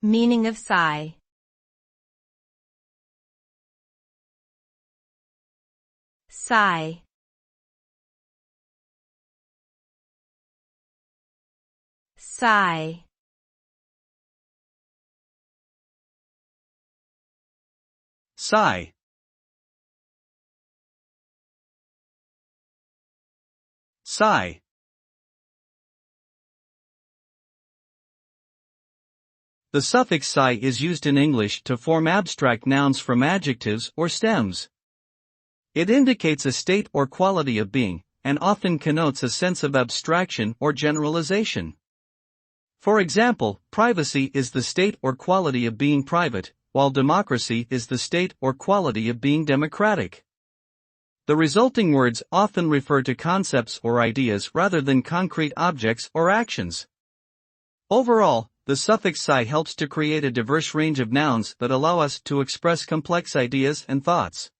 Meaning of sigh. Sigh. Sigh. Sigh. Sigh. The suffix sigh is used in English to form abstract nouns from adjectives or stems. It indicates a state or quality of being, and often connotes a sense of abstraction or generalization. For example, privacy is the state or quality of being private, while democracy is the state or quality of being democratic. The resulting words often refer to concepts or ideas rather than concrete objects or actions. Overall, the suffix sigh helps to create a diverse range of nouns that allow us to express complex ideas and thoughts.